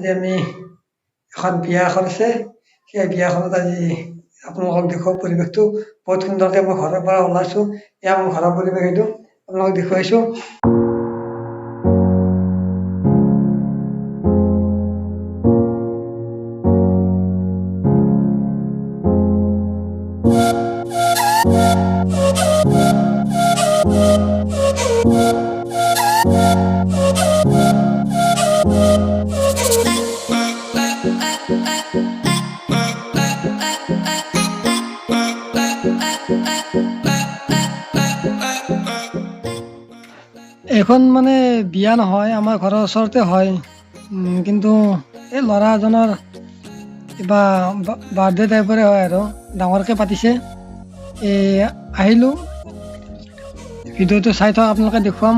আজি আমি এখন বিয়া এখন আছে, সেই বিয়াখনত আজি আপোনালোকক দেখুৱাম পৰিৱেশটো। বহুত সুন্দৰকে মই ঘৰৰ পৰা ওলাইছোঁ, এয়া মোৰ ঘৰৰ পৰিৱেশ, এইটো আপোনালোকক দেখুৱাইছোঁ। এখন মানে বিয়া নহয়, আমাৰ ঘৰৰ ওচৰতে হয়, কিন্তু এই ল'ৰা এজনৰ কিবা বাৰ্থডে টাইপৰে হয় আৰু ডাঙৰকৈ পাতিছে। আহিলোঁ, ভিডিঅ'টো চাই থওক, আপোনালোকে দেখুৱাম।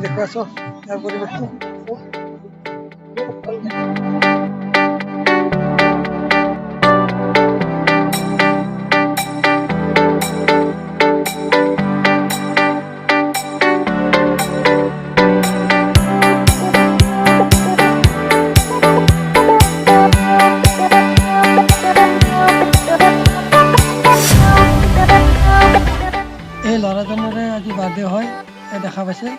দেখুৱাইছোঁ ইয়াৰ পৰিৱেশটো। এই ল'ৰাজনৰে আজি বাৰ্থডে হয়, দেখা পাইছে।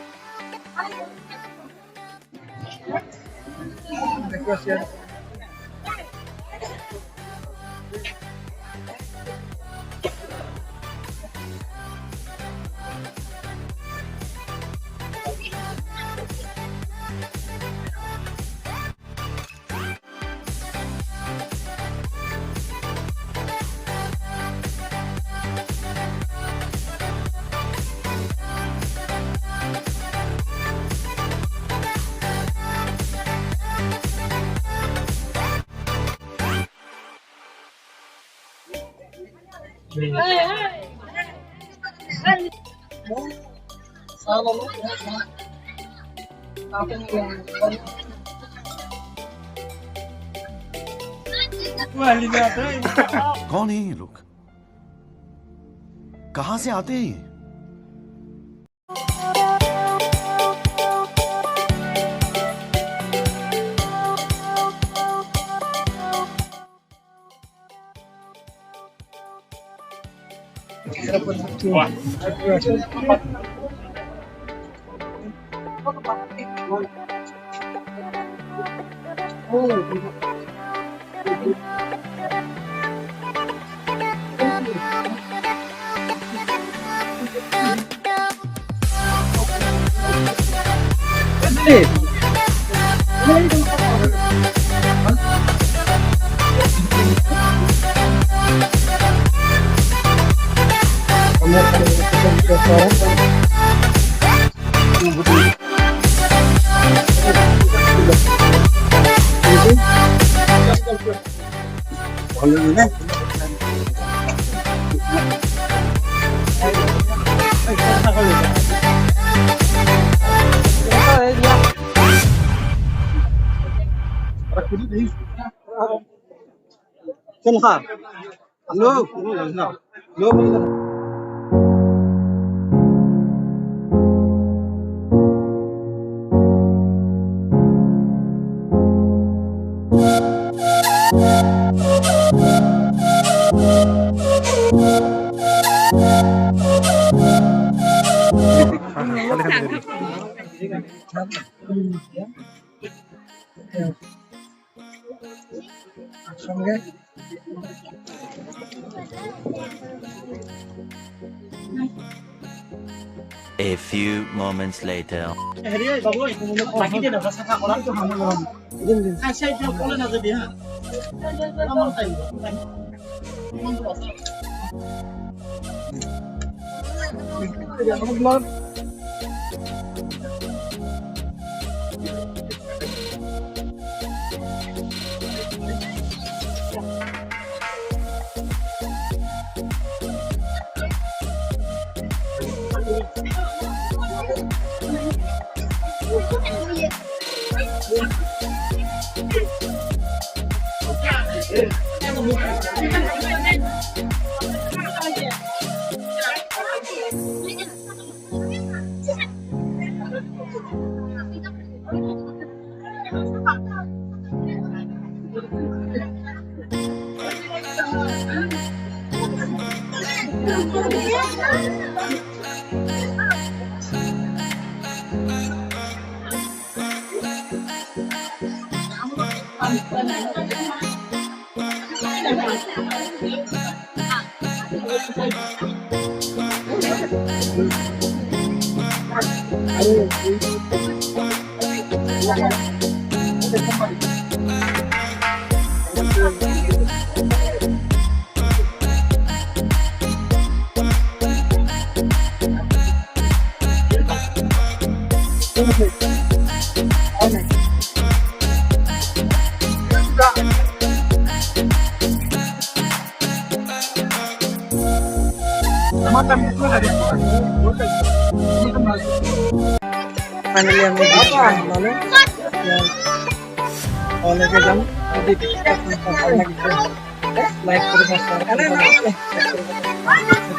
कौन है ये लोग? कहां से आते हैं? A few moments later. Yeah. Finally আমি ভালো অনেকে যান যদি ভালো লাগে লাইক করে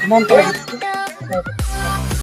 মন করে